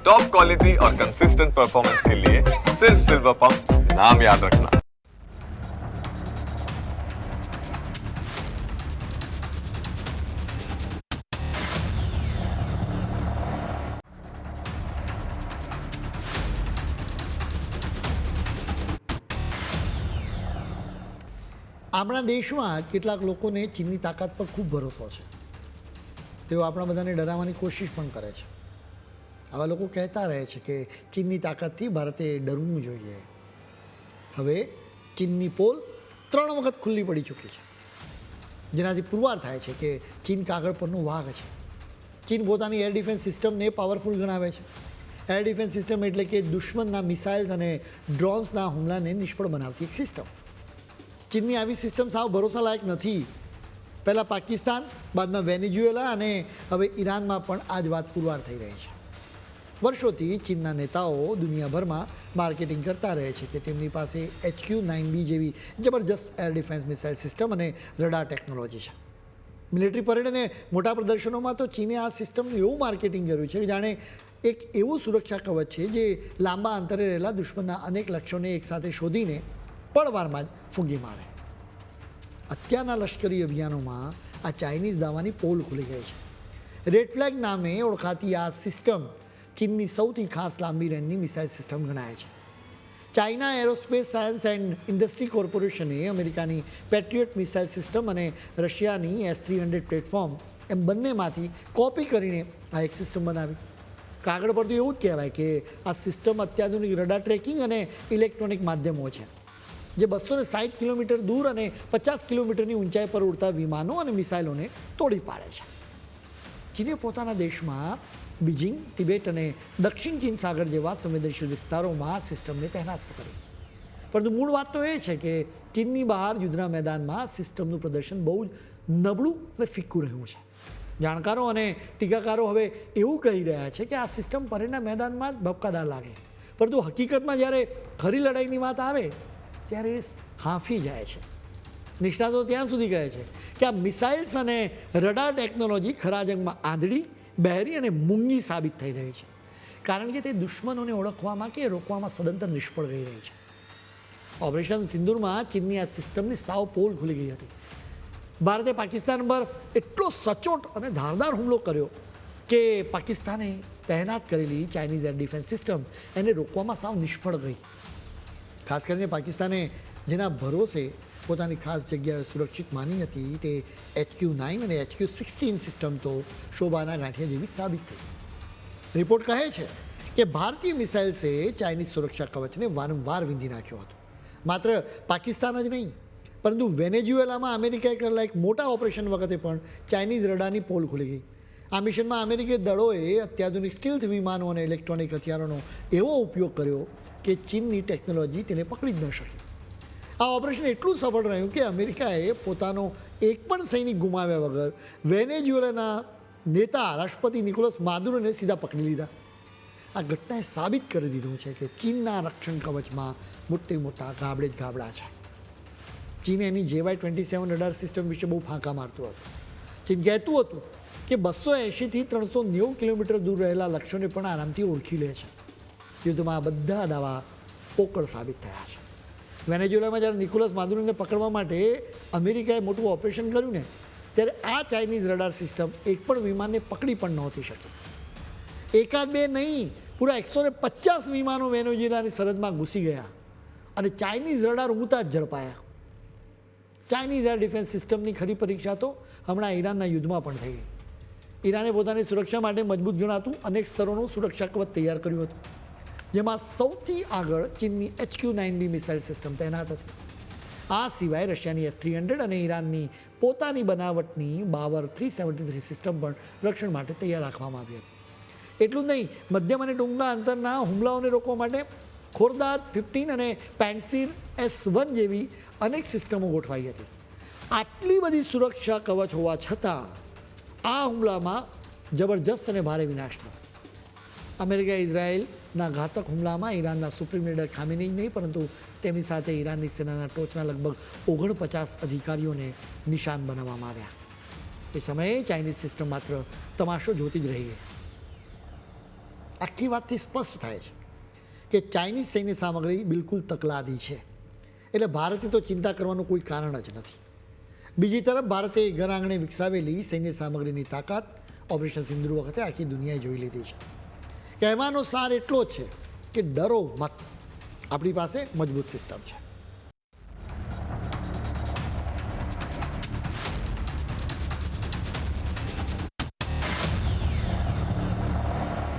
Top quality और consistent performance के लिए सिर्फ सिल्वर पंप नाम याद रखना। આપણા દેશમાં કેટલાક લોકોને ચીનની તાકાત પર ખૂબ ભરોસો છે. તેઓ આપણા બધાને ડરાવવાની કોશિશ પણ કરે છે. આવા લોકો કહેતા રહે છે કે ચીનની તાકાતથી ભારતે ડરવું જોઈએ. હવે ચીનની પોલ 3 વખત ખુલ્લી પડી ચૂકી છે, જેનાથી પુરવાર થાય છે કે ચીન કાગળ પરનો વાઘ છે. ચીન પોતાની એર ડિફેન્સ સિસ્ટમને પાવરફુલ ગણાવે છે. એર ડિફેન્સ સિસ્ટમ એટલે કે દુશ્મનના મિસાઇલ્સ અને ડ્રોન્સના હુમલાને નિષ્ફળ બનાવતી એક સિસ્ટમ. ચીનની આવી સિસ્ટમ સાવ ભરોસાલાયક નથી. પહેલાં પાકિસ્તાન, બાદમાં વેનેઝુએલા અને હવે ઈરાનમાં પણ આ જ વાત પુરવાર થઈ રહી છે. વર્ષોથી ચીનના નેતાઓ દુનિયાભરમાં માર્કેટિંગ કરતા રહે છે કે તેમની પાસે HQ-9B જેવી જબરજસ્ત એર ડિફેન્સ મિસાઇલ સિસ્ટમ અને રડાર ટેકનોલોજી છે. મિલિટરી પરેડ અને મોટા પ્રદર્શનોમાં તો ચીને આ સિસ્ટમનું એવું માર્કેટિંગ કર્યું છે કે જાણે એક એવું સુરક્ષા કવચ છે જે લાંબા અંતરે રહેલા દુશ્મનના અનેક લક્ષ્યોને એકસાથે શોધીને પળવારમાં જ ફૂંકી મારે. અત્યારના લશ્કરી અભિયાનોમાં આ ચાઇનીઝ દાવાની પોલ ખુલી ગઈ છે. રેડ ફ્લેગ નામે ઓળખાતી આ સિસ્ટમ ચીનની સૌથી ખાસ લાંબી રેન્જની મિસાઇલ સિસ્ટમ ગણાય છે. China aerospace science and industry કોર્પોરેશને અમેરિકાની પેટ્રિયોટ મિસાઇલ સિસ્ટમ અને રશિયાની S-300 પ્લેટફોર્મ એમ બંનેમાંથી કોપી કરીને આ એક સિસ્ટમ બનાવી. કાગળ પર તો એવું જ કહેવાય કે આ સિસ્ટમ અત્યાધુનિક રડાર ટ્રેકિંગ અને ઇલેક્ટ્રોનિક માધ્યમો છે જે 260 કિલોમીટર દૂર અને 50 કિલોમીટરની ઊંચાઈ પર ઉડતા વિમાનો અને મિસાઇલોને તોડી પાડે છે. ચીને પોતાના દેશમાં બીજિંગ, તિબેટ અને દક્ષિણ ચીન સાગર જેવા સંવેદનશીલ વિસ્તારોમાં આ સિસ્ટમને તહેનાત કરી. પરંતુ મૂળ વાત તો એ છે કે ચીનની બહાર યુદ્ધના મેદાનમાં સિસ્ટમનું પ્રદર્શન બહુ જ નબળું અને ફિક્કું રહ્યું છે. જાણકારો અને ટીકાકારો હવે એવું કહી રહ્યા છે કે આ સિસ્ટમ પરેડના મેદાનમાં જ ભપકાદાર લાગે, પરંતુ હકીકતમાં જ્યારે ખરી લડાઈની વાત આવે ત્યારે હાંફી જાય છે. નિષ્ણાતો ત્યાં સુધી કહે છે કે આ મિસાઇલ્સ અને રડાર ટેકનોલોજી ખરા જંગમાં આંધળી, બહેરી અને મૂંગી સાબિત થઈ રહી છે, કારણ કે તે દુશ્મનોને ઓળખવામાં કે રોકવામાં સદંતર નિષ્ફળ રહી રહી છે. ઓપરેશન સિંદૂરમાં ચીનની આ સિસ્ટમની સાવ પોલ ખુલી ગઈ હતી. ભારતે પાકિસ્તાન પર એટલો સચોટ અને ધારદાર હુમલો કર્યો કે પાકિસ્તાને તહેનાત કરેલી ચાઇનીઝ એર ડિફેન્સ સિસ્ટમ એને રોકવામાં સાવ નિષ્ફળ ગઈ. ખાસ કરીને પાકિસ્તાને જેના ભરોસે પોતાની ખાસ જગ્યાએ સુરક્ષિત માની હતી તે HQ-9 અને HQ-16 સિસ્ટમ તો શોભાના ગાંઠિયા જેવી સાબિત થઈ. રિપોર્ટ કહે છે કે ભારતીય મિસાઇલ્સે ચાઇનીઝ સુરક્ષા કવચને વારંવાર વીંધી નાખ્યો હતો. માત્ર પાકિસ્તાન જ નહીં, પરંતુ વેનેઝુએલામાં અમેરિકાએ કરેલા એક મોટા ઓપરેશન વખતે પણ ચાઇનીઝ રડારની પોલ ખુલી ગઈ. આ મિશનમાં અમેરિકી દળોએ અત્યાધુનિક સ્ટીલ્થ વિમાનો અને ઇલેક્ટ્રોનિક હથિયારોનો એવો ઉપયોગ કર્યો કે ચીનની ટેકનોલોજી તેને પકડી જ ન શકી. આ ઓપરેશન એટલું સફળ રહ્યું કે અમેરિકાએ પોતાનો એક પણ સૈનિક ગુમાવ્યા વગર વેનેઝુએલાના નેતા રાષ્ટ્રપતિ નિકોલસ માદુરોને સીધા પકડી લીધા. આ ઘટનાએ સાબિત કરી દીધું છે કે ચીનના રક્ષણ કવચમાં મોટા ગાબડે જ ગાબડા છે. ચીન એની JY-27 રડાર સિસ્ટમ વિશે બહુ ફાંકા મારતું હતું. ચીન કહેતું હતું કે 280થી 390 કિલોમીટર દૂર રહેલા લક્ષ્યોને પણ આરામથી ઓળખી લે છે. યુદ્ધમાં આ બધા દાવા પોકળ સાબિત થયા છે. વેનેઝુએલામાં જ્યારે નિકોલસ માદુરોને પકડવા માટે અમેરિકાએ મોટું ઓપરેશન કર્યું ને, ત્યારે આ ચાઇનીઝ રડાર સિસ્ટમ એક પણ વિમાનને પકડી પણ નહોતી શકી. એકાદ બે નહીં, પૂરા 150 વિમાનો વેનેઝુએલાની સરહદમાં ઘૂસી ગયા અને ચાઇનીઝ રડાર ઊંઘતા જ ઝડપાયા. ચાઇનીઝ એર ડિફેન્સ સિસ્ટમની ખરી પરીક્ષા તો હમણાં ઈરાનના યુદ્ધમાં પણ થઈ ગઈ. ઈરાને પોતાની સુરક્ષા માટે મજબૂત ગણાતું અનેક સ્તરોનું સુરક્ષા કવચ તૈયાર કર્યું હતું, જેમાં સૌથી આગળ ચીનની HQ-9B મિસાઇલ સિસ્ટમ તૈનાત હતી. આ સિવાય રશિયાની S-300 અને ઈરાનની પોતાની બનાવટની બાવર 373 સિસ્ટમ પણ રક્ષણ માટે તૈયાર રાખવામાં આવી હતી. એટલું જ નહીં, મધ્યમ અને ટૂંકા અંતરના હુમલાઓને રોકવા માટે ખોરદાદ 15 અને પેન્સીર S-1 જેવી અનેક સિસ્ટમો ગોઠવાઈ હતી. આટલી બધી સુરક્ષા કવચ હોવા છતાં આ હુમલામાં જબરજસ્ત અને ભારે વિનાશ થયો. અમેરિકા ઇઝરાયેલના ઘાતક હુમલામાં ઈરાનના સુપ્રીમ લીડર ખામેનેઈ નહીં, પરંતુ તેમની સાથે ઈરાનની સેનાના ટોચના લગભગ 49 અધિકારીઓને નિશાન બનાવવામાં આવ્યા. એ સમયે ચાઇનીઝ સિસ્ટમ માત્ર તમાશો જોતી જ રહી ગઈ. આખી વાતથી સ્પષ્ટ થાય છે કે ચાઇનીઝ સૈન્ય સામગ્રી બિલકુલ તકલાદી છે, એટલે ભારતે તો ચિંતા કરવાનું કોઈ કારણ જ નથી. બીજી તરફ ભારતે ઘર આંગણે વિકસાવેલી સૈન્ય સામગ્રીની તાકાત ઓપરેશન સિંદૂર વખતે આખી દુનિયાએ જોઈ લીધી છે. કહેવાનો સાર એટલો જ છે કે ડરો મત, આપણી પાસે મજબૂત સિસ્ટમ છે.